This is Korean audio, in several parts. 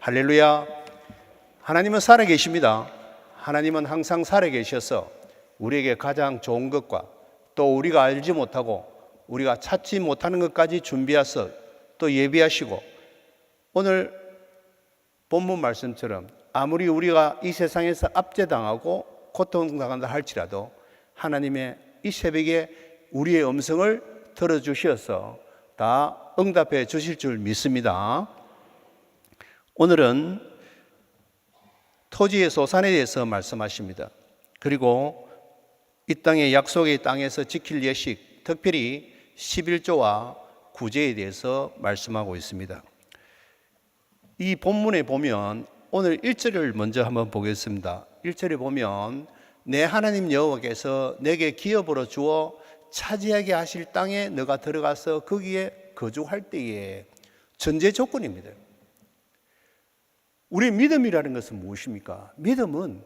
할렐루야. 하나님은 살아계십니다. 하나님은 항상 살아계셔서 우리에게 가장 좋은 것과 또 우리가 알지 못하고 우리가 찾지 못하는 것까지 준비하셔서 또 예비하시고, 오늘 본문 말씀처럼 아무리 우리가 이 세상에서 압제당하고 고통당한다 할지라도 하나님의 이 새벽에 우리의 음성을 들어주셔서 다 응답해 주실 줄 믿습니다. 오늘은 토지의 소산에 대해서 말씀하십니다. 그리고 이 땅의 약속의 땅에서 지킬 예식, 특별히 11조와 구제에 대해서 말씀하고 있습니다. 이 본문에 보면 오늘 1절을 먼저 한번 보겠습니다. 1절에 보면 내 하나님 여호와께서 내게 기업으로 주어 차지하게 하실 땅에 너가 들어가서 거기에 거주할 때에, 전제 조건입니다. 우리 믿음이라는 것은 무엇입니까? 믿음은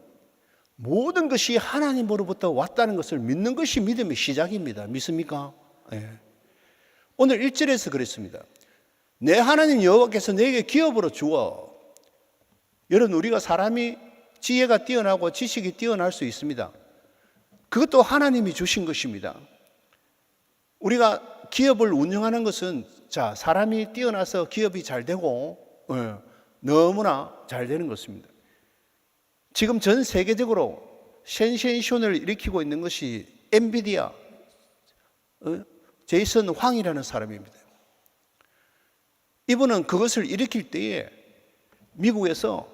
모든 것이 하나님으로부터 왔다는 것을 믿는 것이 믿음의 시작입니다. 믿습니까? 네. 오늘 1절에서 그랬습니다. 내 하나님 여호와께서 내게 기업으로 주어. 여러분, 우리가 사람이 지혜가 뛰어나고 지식이 뛰어날 수 있습니다. 그것도 하나님이 주신 것입니다. 우리가 기업을 운영하는 것은 사람이 뛰어나서 기업이 잘 되고 너무나 잘 되는 것입니다. 지금 전 세계적으로 센세이션을 일으키고 있는 것이 엔비디아 제이슨 황이라는 사람입니다. 이분은 그것을 일으킬 때에 미국에서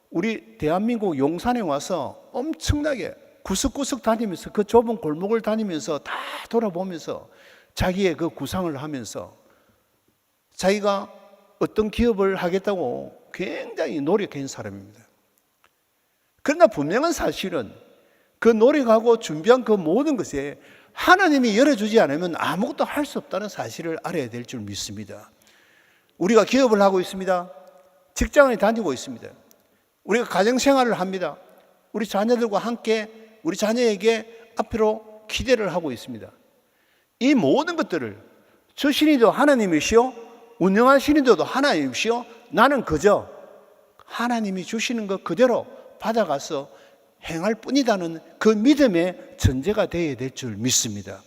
우리 대한민국 용산에 와서 엄청나게 구석구석 다니면서, 그 좁은 골목을 다니면서 다 돌아보면서 자기의 그 구상을 하면서 자기가 어떤 기업을 하겠다고 굉장히 노력한 사람입니다. 그러나 분명한 사실은 그 노력하고 준비한 그 모든 것에 하나님이 열어주지 않으면 아무것도 할 수 없다는 사실을 알아야 될 줄 믿습니다. 우리가 기업을 하고 있습니다. 직장을 다니고 있습니다. 우리가 가정생활을 합니다. 우리 자녀들과 함께 우리 자녀에게 앞으로 기대를 하고 있습니다. 이 모든 것들을 주신이도 하나님이시오, 운영하시는 이도 하나님이시오, 나는 그저 하나님이 주시는 것 그대로 받아가서 행할 뿐이다는 그 믿음의 전제가 되어야 될 줄 믿습니다.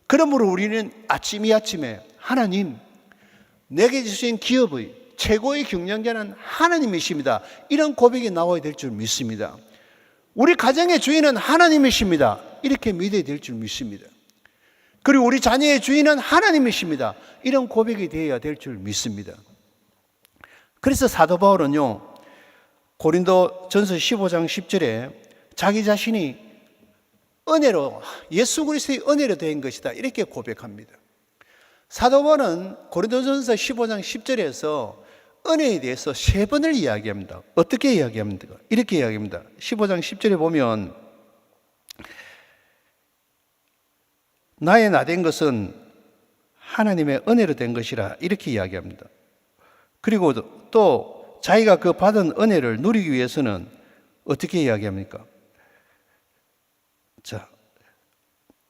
그러므로 우리는 아침에 하나님, 내게 주신 기업의 최고의 경영자는 하나님이십니다, 이런 고백이 나와야 될 줄 믿습니다. 우리 가정의 주인은 하나님이십니다, 이렇게 믿어야 될 줄 믿습니다. 그리고 우리 자녀의 주인은 하나님이십니다, 이런 고백이 되어야 될 줄 믿습니다. 그래서 사도 바울은요, 고린도 전서 15장 10절에 자기 자신이 은혜로, 예수 그리스도의 은혜로 된 것이다, 이렇게 고백합니다. 사도 바울은 고린도전서 15장 10절에서 은혜에 대해서 3번을 이야기합니다. 어떻게 이야기합니까? 이렇게 이야기합니다. 15장 10절에 보면 나의 나된 것은 하나님의 은혜로 된 것이라, 이렇게 이야기합니다. 그리고 또 자기가 그 받은 은혜를 누리기 위해서는 어떻게 이야기합니까?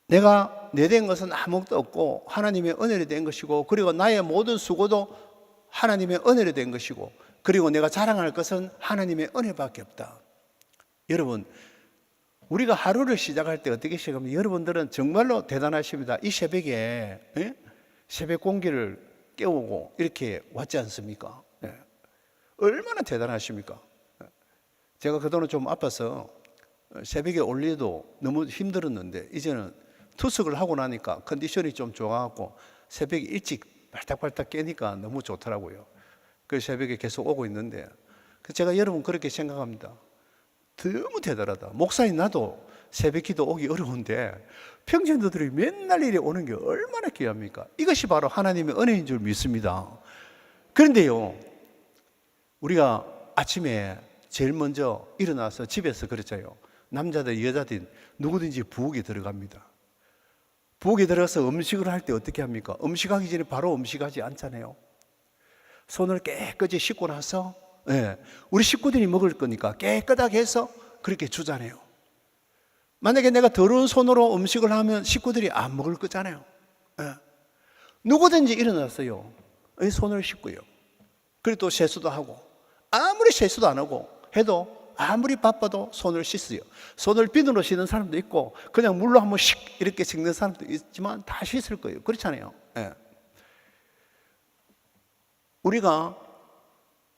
내가 내된 것은 아무것도 없고 하나님의 은혜로 된 것이고, 그리고 나의 모든 수고도 하나님의 은혜로 된 것이고, 그리고 내가 자랑할 것은 하나님의 은혜밖에 없다. 여러분, 우리가 하루를 시작할 때 어떻게 시작하면, 여러분들은 정말로 대단하십니다. 이 새벽에 새벽 공기를 깨우고 이렇게 왔지 않습니까? 얼마나 대단하십니까? 제가 그동안 좀 아파서 새벽에 올리도 너무 힘들었는데, 이제는 투석을 하고 나니까 컨디션이 좀 좋아갖고 새벽에 일찍 발딱발딱 깨니까 너무 좋더라고요. 그 새벽에 계속 오고 있는데, 제가 여러분 그렇게 생각합니다. 너무 대단하다. 목사인 나도 새벽 기도 오기 어려운데 평신도들이 맨날 이래 오는 게 얼마나 귀합니까? 이것이 바로 하나님의 은혜인 줄 믿습니다. 그런데요, 우리가 아침에 제일 먼저 일어나서 집에서 그랬잖아요. 남자든 여자든 누구든지 부엌에 들어갑니다. 부엌에 들어가서 음식을 할 때 어떻게 합니까? 음식하기 전에 바로 음식하지 않잖아요. 손을 깨끗이 씻고 나서 우리 식구들이 먹을 거니까 깨끗하게 해서 그렇게 주잖아요. 만약에 내가 더러운 손으로 음식을 하면 식구들이 안 먹을 거잖아요. 누구든지 일어났어요. 손을 씻고요. 그리고 또 세수도 하고 아무리 세수도 안 하고 해도 아무리 바빠도 손을 씻어요. 손을 비누로 씻는 사람도 있고 그냥 물로 한번 씩 이렇게 씻는 사람도 있지만 다 씻을 거예요. 그렇잖아요. 예. 우리가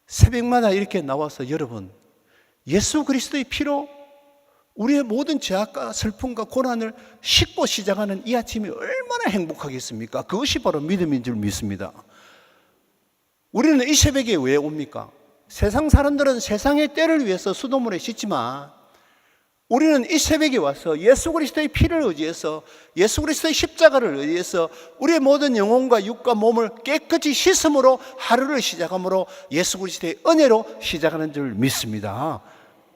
새벽마다 이렇게 나와서 여러분 예수 그리스도의 피로 우리의 모든 죄악과 슬픔과 고난을 씻고 시작하는 이 아침이 얼마나 행복하겠습니까? 그것이 바로 믿음인 줄 믿습니다. 우리는 이 새벽에 왜 옵니까? 세상 사람들은 세상의 때를 위해서 수돗물에 씻지만 우리는 이 새벽에 와서 예수 그리스도의 피를 의지해서 예수 그리스도의 십자가를 의지해서 우리의 모든 영혼과 육과 몸을 깨끗이 씻음으로 하루를 시작함으로 예수 그리스도의 은혜로 시작하는 줄 믿습니다.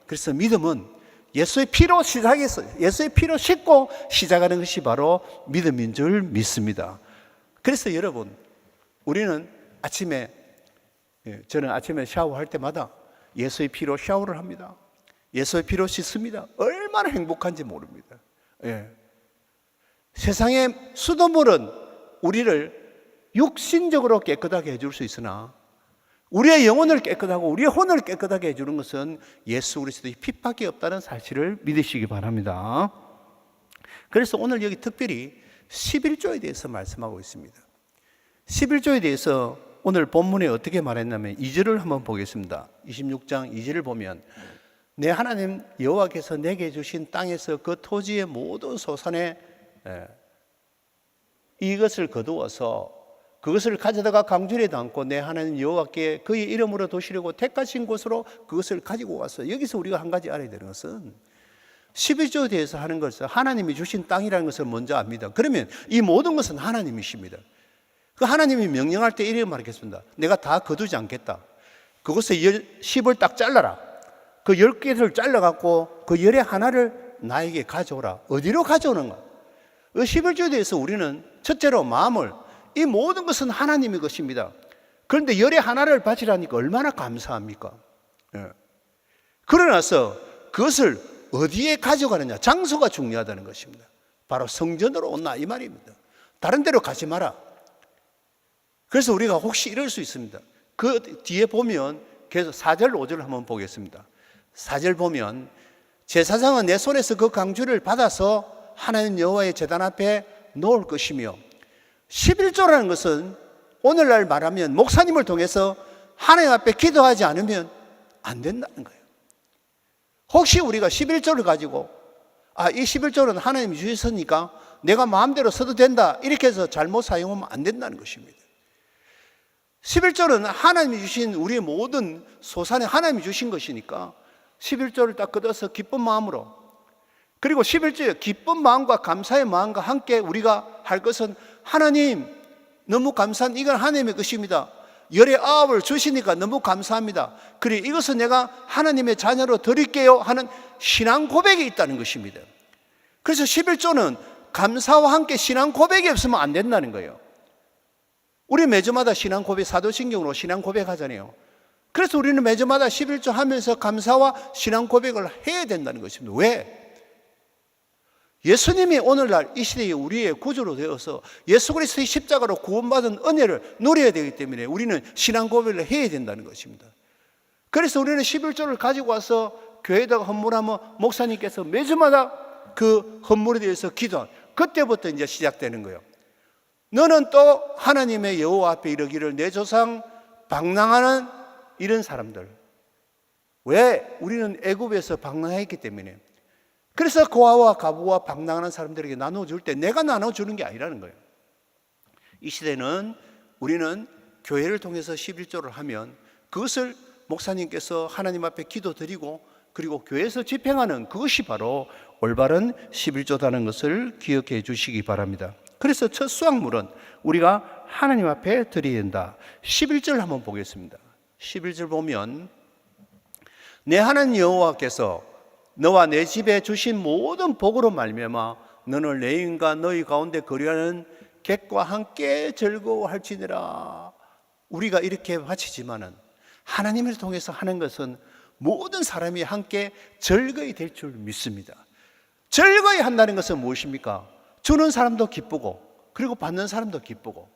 그래서 믿음은 예수의 피로 시작해서 예수의 피로 씻고 시작하는 것이 바로 믿음인 줄 믿습니다. 그래서 여러분 우리는 저는 아침에 샤워할 때마다 예수의 피로 샤워를 합니다. 예수의 피로 씻습니다. 얼마나 행복한지 모릅니다. 예. 세상의 수돗물은 우리를 육신적으로 깨끗하게 해줄 수 있으나 우리의 영혼을 깨끗하고 우리의 혼을 깨끗하게 해주는 것은 예수 그리스도의 피밖에 없다는 사실을 믿으시기 바랍니다. 그래서 오늘 여기 특별히 11조에 대해서 말씀하고 있습니다. 11조에 대해서 오늘 본문에 어떻게 말했냐면 2절을 한번 보겠습니다. 26장 2절을 보면 내 하나님 여호와께서 내게 주신 땅에서 그 토지의 모든 소산에 이것을 거두어서 그것을 가져다가 강줄에 담고 내 하나님 여호와께 그의 이름으로 도시려고 택하신 곳으로 그것을 가지고 와서 여기서 우리가 한 가지 알아야 되는 것은 11조에 대해서 하는 것은 하나님이 주신 땅이라는 것을 먼저 압니다. 그러면 이 모든 것은 하나님이십니다. 그 하나님이 명령할 때 이렇게 말하겠습니다. 내가 다 거두지 않겠다. 그것에 10을 딱 잘라라. 그 10개를 잘라갖고 그 10의 하나를 나에게 가져오라. 어디로 가져오는가? 그 11조에 대해서 우리는 첫째로 마음을 이 모든 것은 하나님의 것입니다. 그런데 10의 하나를 바치라니까 얼마나 감사합니까? 예. 그러나서 그것을 어디에 가져가느냐? 장소가 중요하다는 것입니다. 바로 성전으로 온나 이 말입니다. 다른 데로 가지 마라. 그래서 우리가 혹시 이럴 수 있습니다. 그 뒤에 보면 계속 4절 5절을 한번 보겠습니다. 4절 보면 제사장은 내 손에서 그 강주를 받아서 하나님 여호와의 제단 앞에 놓을 것이며 11조라는 것은 오늘날 말하면 목사님을 통해서 하나님 앞에 기도하지 않으면 안 된다는 거예요. 혹시 우리가 11조를 가지고 이 11조는 하나님이 주셨으니까 내가 마음대로 써도 된다 이렇게 해서 잘못 사용하면 안 된다는 것입니다. 11조는 하나님이 주신 우리의 모든 소산에 하나님이 주신 것이니까 11조를 딱 걷어서 기쁜 마음으로 그리고 11조에 기쁜 마음과 감사의 마음과 함께 우리가 할 것은 하나님 너무 감사한 이건 하나님의 것입니다. 열의 아홉을 주시니까 너무 감사합니다. 그리고 이것은 내가 하나님의 자녀로 드릴게요 하는 신앙 고백이 있다는 것입니다. 그래서 11조는 감사와 함께 신앙 고백이 없으면 안 된다는 거예요. 우리 매주마다 신앙 고백, 사도신경으로 신앙 고백하잖아요. 그래서 우리는 매주마다 11조 하면서 감사와 신앙 고백을 해야 된다는 것입니다. 왜? 예수님이 오늘날 이 시대에 우리의 구주로 되어서 예수 그리스도의 십자가로 구원받은 은혜를 누려야 되기 때문에 우리는 신앙 고백을 해야 된다는 것입니다. 그래서 우리는 11조를 가지고 와서 교회에다가 헌물하면 목사님께서 매주마다 그 헌물에 대해서 기도하는 그때부터 이제 시작되는 거예요. 너는 또 하나님의 여호와 앞에 이르기를 내 조상 방랑하는 이런 사람들. 왜? 우리는 애굽에서 방랑했기 때문에. 그래서 고아와 가부와 방랑하는 사람들에게 나눠줄 때 내가 나눠주는 게 아니라는 거예요. 이 시대는 우리는 교회를 통해서 11조를 하면 그것을 목사님께서 하나님 앞에 기도드리고 그리고 교회에서 집행하는 그것이 바로 올바른 11조다는 것을 기억해 주시기 바랍니다. 그래서 첫 수확물은 우리가 하나님 앞에 드려야 된다. 11절 한번 보겠습니다. 11절 보면 내 하나님 여호와께서 너와 내 집에 주신 모든 복으로 말미암아 너는 레인과 너희 가운데 거류하는 객과 함께 즐거워할지니라. 우리가 이렇게 바치지만은 하나님을 통해서 하는 것은 모든 사람이 함께 즐거이 될 줄 믿습니다. 즐거이 한다는 것은 무엇입니까? 주는 사람도 기쁘고 그리고 받는 사람도 기쁘고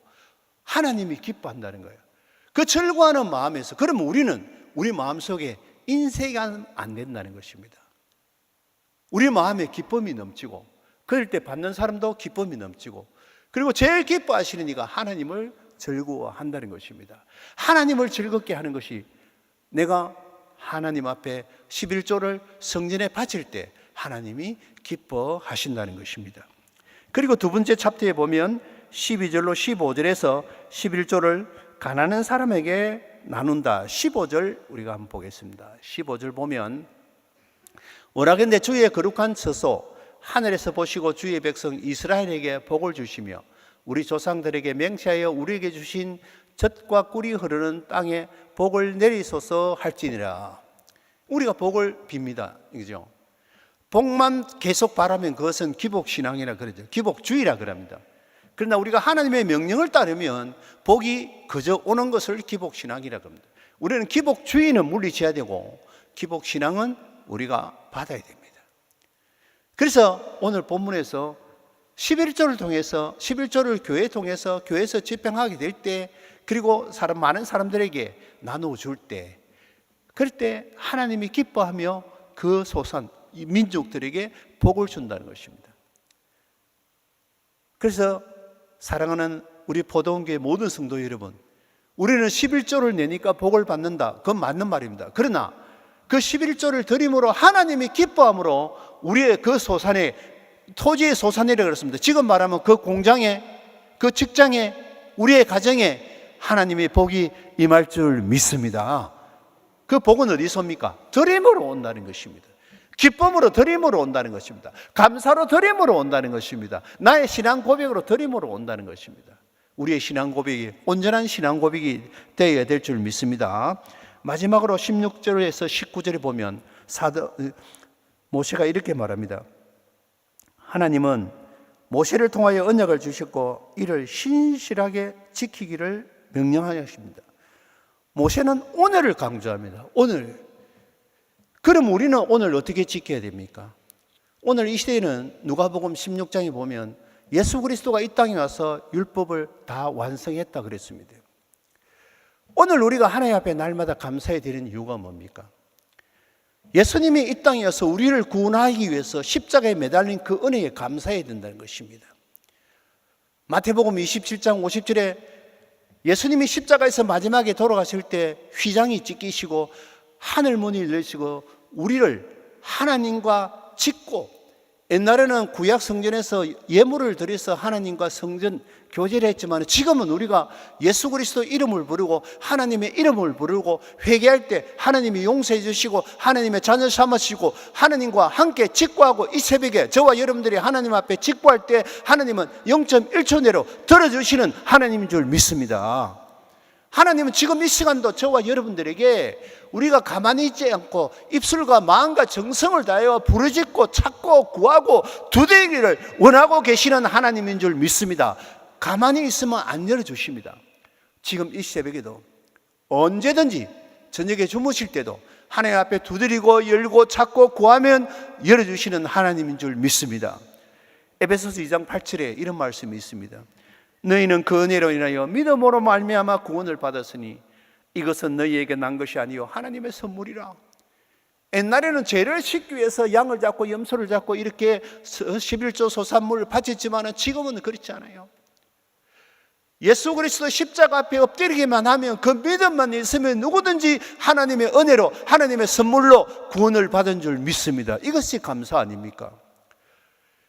하나님이 기뻐한다는 거예요. 그 즐거워하는 마음에서 그러면 우리는 우리 마음속에 인색이 안 된다는 것입니다. 우리 마음에 기쁨이 넘치고, 그럴 때 받는 사람도 기쁨이 넘치고, 그리고 제일 기뻐하시는 이가 하나님을 즐거워한다는 것입니다. 하나님을 즐겁게 하는 것이, 내가 하나님 앞에 11조를 성전에 바칠 때 하나님이 기뻐하신다는 것입니다. 그리고 두 번째 챕터에 보면 12절로 15절에서 11조를 가난한 사람에게 나눈다. 15절 우리가 한번 보겠습니다. 15절 보면, 원하건대 주의 거룩한 처소 하늘에서 보시고 주의 백성 이스라엘에게 복을 주시며 우리 조상들에게 맹세하여 우리에게 주신 젖과 꿀이 흐르는 땅에 복을 내리소서 할지니라. 우리가 복을 빕니다. 그죠? 복만 계속 바라면 그것은 기복신앙이라 그러죠. 기복주의라 그럽니다. 그러나 우리가 하나님의 명령을 따르면 복이 그저 오는 것을 기복신앙이라 합니다. 우리는 기복주의는 물리쳐야 되고 기복신앙은 우리가 받아야 됩니다. 그래서 오늘 본문에서 11조를 통해서, 11조를 교회에 통해서 교회에서 집행하게 될 때, 그리고 많은 사람들에게 나누어 줄 때, 그럴 때 하나님이 기뻐하며 그 소산 민족들에게 복을 준다는 것입니다. 그래서 사랑하는 우리 포도원교회 모든 성도 여러분, 우리는 11조를 내니까 복을 받는다. 그건 맞는 말입니다. 그러나 그 11조를 드림으로 하나님이 기뻐함으로 우리의 그 소산에, 토지의 소산이라고 그랬습니다. 지금 말하면 그 공장에, 그 직장에, 우리의 가정에 하나님의 복이 임할 줄 믿습니다. 그 복은 어디서 옵니까? 드림으로 온다는 것입니다. 기쁨으로 드림으로 온다는 것입니다. 감사로 드림으로 온다는 것입니다. 나의 신앙 고백으로 드림으로 온다는 것입니다. 우리의 신앙 고백이 온전한 신앙 고백이 되어야 될 줄 믿습니다. 마지막으로 16절에서 19절에 보면 모세가 이렇게 말합니다. 하나님은 모세를 통하여 언약을 주셨고 이를 신실하게 지키기를 명령하셨습니다. 모세는 오늘을 강조합니다. 오늘. 그럼 우리는 오늘 어떻게 지켜야 됩니까? 오늘 이 시대에는 누가복음 16장에 보면 예수 그리스도가 이 땅에 와서 율법을 다 완성했다 그랬습니다. 오늘 우리가 하나님 앞에 날마다 감사해 드리는 이유가 뭡니까? 예수님이 이 땅에 와서 우리를 구원하기 위해서 십자가에 매달린 그 은혜에 감사해야 된다는 것입니다. 마태복음 27장 50절에 예수님이 십자가에서 마지막에 돌아가실 때 휘장이 찢기시고 하늘문이 열리시고 우리를 하나님과 짓고, 옛날에는 구약 성전에서 예물을 드려서 하나님과 성전 교제를 했지만 지금은 우리가 예수 그리스도 이름을 부르고 하나님의 이름을 부르고 회개할 때 하나님이 용서해 주시고 하나님의 자녀 삼으시고 하나님과 함께 직구하고, 이 새벽에 저와 여러분들이 하나님 앞에 직구할 때 하나님은 0.1초 내로 들어주시는 하나님인 줄 믿습니다. 하나님은 지금 이 시간도 저와 여러분들에게 우리가 가만히 있지 않고 입술과 마음과 정성을 다하여 부르짖고 찾고 구하고 두드리기를 원하고 계시는 하나님인 줄 믿습니다. 가만히 있으면 안 열어주십니다. 지금 이 새벽에도 언제든지 저녁에 주무실 때도 하나님 앞에 두드리고 열고 찾고 구하면 열어주시는 하나님인 줄 믿습니다. 에베소서 2장 8절에 이런 말씀이 있습니다. 너희는 그 은혜로 인하여 믿음으로 말미암아 구원을 받았으니 이것은 너희에게 난 것이 아니요 하나님의 선물이라. 옛날에는 죄를 씻기 위해서 양을 잡고 염소를 잡고 이렇게 11조 소산물을 바쳤지만 지금은 그렇지 않아요. 예수 그리스도 십자가 앞에 엎드리기만 하면, 그 믿음만 있으면 누구든지 하나님의 은혜로, 하나님의 선물로 구원을 받은 줄 믿습니다. 이것이 감사 아닙니까?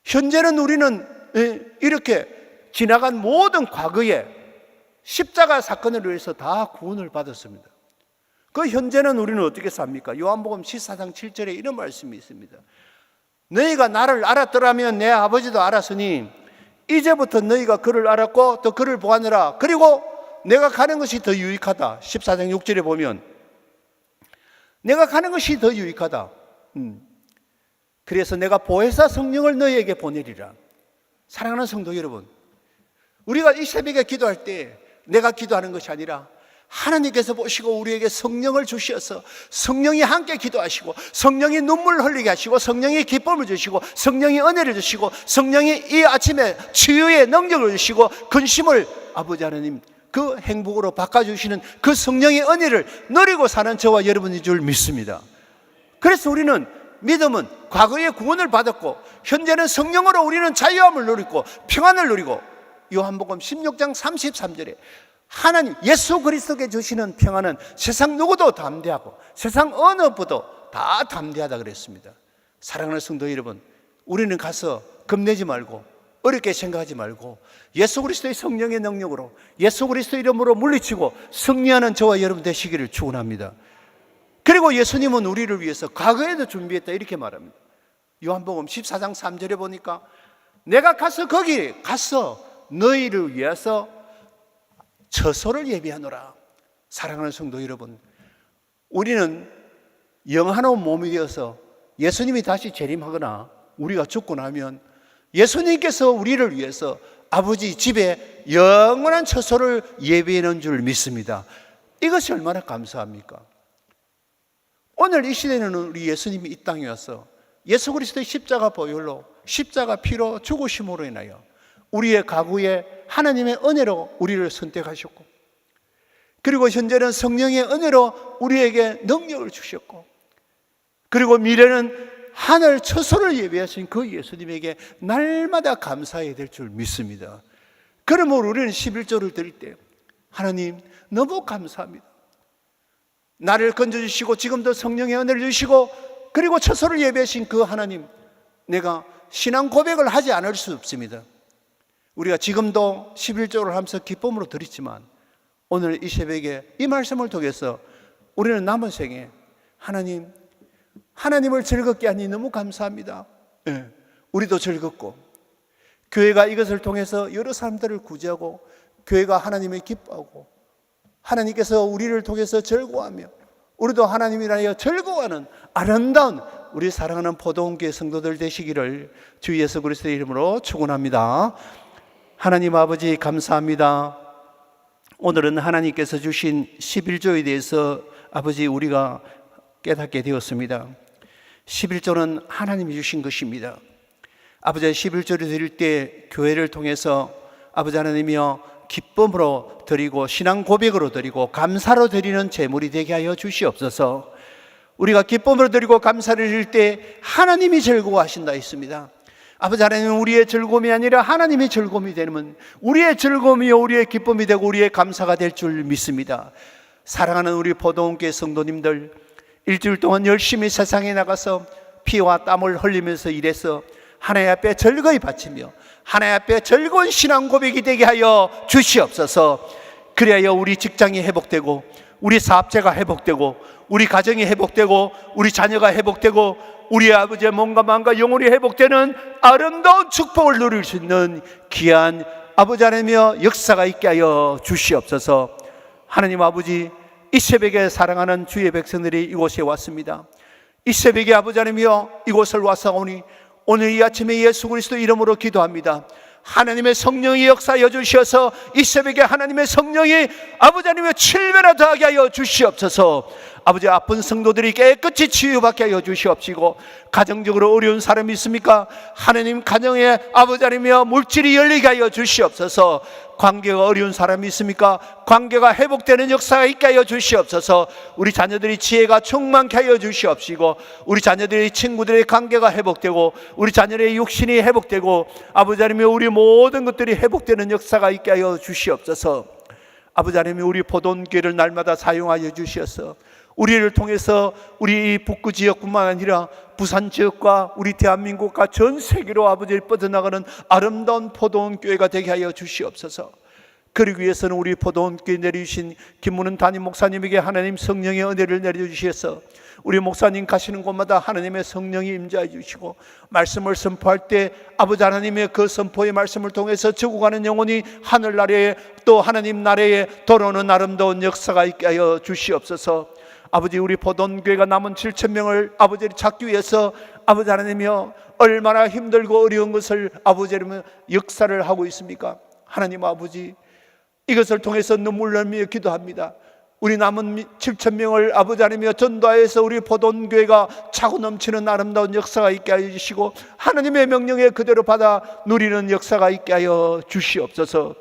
현재는 우리는 이렇게 지나간 모든 과거에 십자가 사건을 위해서 다 구원을 받았습니다. 그 현재는 우리는 어떻게 삽니까? 요한복음 14장 7절에 이런 말씀이 있습니다. 너희가 나를 알았더라면 내 아버지도 알았으니 이제부터 너희가 그를 알았고 또 그를 보았느라. 그리고 내가 가는 것이 더 유익하다. 14장 6절에 보면 내가 가는 것이 더 유익하다. 그래서 내가 보혜사 성령을 너희에게 보내리라. 사랑하는 성도 여러분, 우리가 이 새벽에 기도할 때 내가 기도하는 것이 아니라 하나님께서 보시고 우리에게 성령을 주셔서 성령이 함께 기도하시고 성령이 눈물을 흘리게 하시고 성령이 기쁨을 주시고 성령이 은혜를 주시고 성령이 이 아침에 치유의 능력을 주시고 근심을 아버지 하나님 그 행복으로 바꿔주시는 그 성령의 은혜를 누리고 사는 저와 여러분인 줄 믿습니다. 그래서 우리는 믿음은 과거에 구원을 받았고 현재는 성령으로 우리는 자유함을 누리고 평안을 누리고 요한복음 16장 33절에 하나님 예수 그리스도께 주시는 평안은 세상 누구도 담대하고 세상 어느 분도 다 담대하다 그랬습니다. 사랑하는 성도 여러분, 우리는 가서 겁내지 말고 어렵게 생각하지 말고 예수 그리스도의 성령의 능력으로 예수 그리스도 이름으로 물리치고 승리하는 저와 여러분 되시기를 축원합니다. 그리고 예수님은 우리를 위해서 과거에도 준비했다 이렇게 말합니다. 요한복음 14장 3절에 보니까 내가 가서 거기 가서 너희를 위해서 처소를 예비하노라. 사랑하는 성도 여러분, 우리는 영화로운 몸이 되어서 예수님이 다시 재림하거나 우리가 죽고 나면 예수님께서 우리를 위해서 아버지 집에 영원한 처소를 예비해 놓은 줄 믿습니다. 이것이 얼마나 감사합니까? 오늘 이 시대에는 우리 예수님이 이 땅에 와서 예수 그리스도의 십자가 보혈로 십자가 피로 죽으심으로 인하여 우리의 가구에 하나님의 은혜로 우리를 선택하셨고, 그리고 현재는 성령의 은혜로 우리에게 능력을 주셨고, 그리고 미래는 하늘 처소를 예비하신 그 예수님에게 날마다 감사해야 될 줄 믿습니다. 그러므로 우리는 11조를 드릴 때 하나님 너무 감사합니다. 나를 건져주시고 지금도 성령의 은혜를 주시고 그리고 처소를 예비하신 그 하나님, 내가 신앙 고백을 하지 않을 수 없습니다. 우리가 지금도 11조를 하면서 기쁨으로 드리지만 오늘 이 새벽에 이 말씀을 통해서 우리는 남은 생에 하나님을 즐겁게 하니 너무 감사합니다. 우리도 즐겁고 교회가 이것을 통해서 여러 사람들을 구제하고 교회가 하나님을 기뻐하고 하나님께서 우리를 통해서 즐거워하며 우리도 하나님을 하여 즐거워하는 아름다운 우리 사랑하는 포도원교회 성도들 되시기를 주 예수 그리스도의 이름으로 축원합니다. 하나님 아버지 감사합니다. 오늘은 하나님께서 주신 11조에 대해서 아버지 우리가 깨닫게 되었습니다. 11조는 하나님이 주신 것입니다. 아버지 11조를 드릴 때 교회를 통해서 아버지 하나님이여 기쁨으로 드리고 신앙 고백으로 드리고 감사로 드리는 제물이 되게 하여 주시옵소서. 우리가 기쁨으로 드리고 감사를 드릴 때 하나님이 즐거워하신다 했습니다. 아버지 하나님은 우리의 즐거움이 아니라 하나님의 즐거움이 되면 우리의 즐거움이 우리의 기쁨이 되고 우리의 감사가 될 줄 믿습니다. 사랑하는 우리 포도원교회 성도님들, 일주일 동안 열심히 세상에 나가서 피와 땀을 흘리면서 일해서 하나님 앞에 즐거이 바치며 하나님 앞에 즐거운 신앙 고백이 되게 하여 주시옵소서. 그래야 우리 직장이 회복되고 우리 사업체가 회복되고 우리 가정이 회복되고 우리 자녀가 회복되고 우리 아버지의 몸과 마음과 영혼이 회복되는 아름다운 축복을 누릴 수 있는 귀한 아버지 하나님의 역사가 있게 하여 주시옵소서. 하나님 아버지, 이 새벽에 사랑하는 주의 백성들이 이곳에 왔습니다. 이 새벽에 아버지 하나님이여 이곳을 와서 오늘 이 아침에 예수 그리스도 이름으로 기도합니다. 하나님의 성령이 역사하여 주셔서 이 새벽에 하나님의 성령이 아버지 하나님의 7배나 더하게 하여 주시옵소서. 아버지 아픈 성도들이 깨끗이 치유받게 하여 주시옵시고, 가정적으로 어려운 사람이 있습니까? 하나님 가정에 아버지 하나님이여 물질이 열리게 하여 주시옵소서. 관계가 어려운 사람이 있습니까? 관계가 회복되는 역사가 있게 하여 주시옵소서. 우리 자녀들이 지혜가 충만케 하여 주시옵시고 우리 자녀들의 친구들의 관계가 회복되고 우리 자녀의 육신이 회복되고 아버지 하나님 우리 모든 것들이 회복되는 역사가 있게 하여 주시옵소서. 아버지 하나님 우리 포도원교회를 날마다 사용하여 주셔서 우리를 통해서 우리 북구 지역뿐만 아니라 부산 지역과 우리 대한민국과 전 세계로 아버지를 뻗어나가는 아름다운 포도원교회가 되게 하여 주시옵소서. 그러기 위해서는 우리 포도원교회 내려주신 김문은 담임 목사님에게 하나님 성령의 은혜를 내려주셔서 우리 목사님 가시는 곳마다 하나님의 성령이 임재해 주시고 말씀을 선포할 때 아버지 하나님의 그 선포의 말씀을 통해서 죽어가는 영혼이 하늘나라에 또 하나님 나라에 돌아오는 아름다운 역사가 있게 하여 주시옵소서. 아버지 우리 포도원교회가 남은 7,000명을 아버지를 찾기 위해서 아버지 하나님이여 얼마나 힘들고 어려운 것을 아버지 하나님 역사를 하고 있습니까? 하나님 아버지 이것을 통해서 눈물 흘리며 기도합니다. 우리 남은 7,000명을 아버지 하나님이여 전도하여서 우리 포도원교회가 차고 넘치는 아름다운 역사가 있게 하여 주시고 하나님의 명령에 그대로 받아 누리는 역사가 있게 하여 주시옵소서.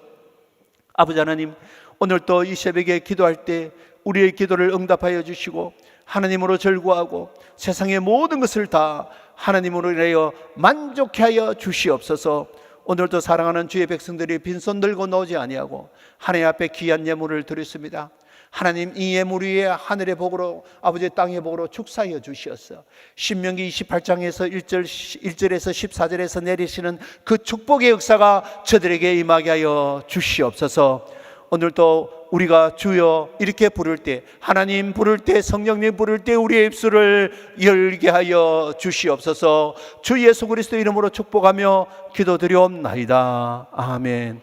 아버지 하나님 오늘 또 이 새벽에 기도할 때 우리의 기도를 응답하여 주시고 하나님으로 절구하고 세상의 모든 것을 다 하나님으로 인하여 만족해 하여 주시옵소서. 오늘도 사랑하는 주의 백성들이 빈손 들고 나오지 아니하고 하나님 앞에 귀한 예물을 드렸습니다. 하나님, 이 예물 위에 하늘의 복으로, 아버지의 땅의 복으로 축사하여 주시었어. 신명기 28장에서 1절에서 14절에서 내리시는 그 축복의 역사가 저들에게 임하게 하여 주시옵소서. 오늘도 우리가 주여 이렇게 부를 때, 하나님 부를 때, 성령님 부를 때 우리의 입술을 열게 하여 주시옵소서. 주 예수 그리스도 이름으로 축복하며 기도드리옵나이다. 아멘.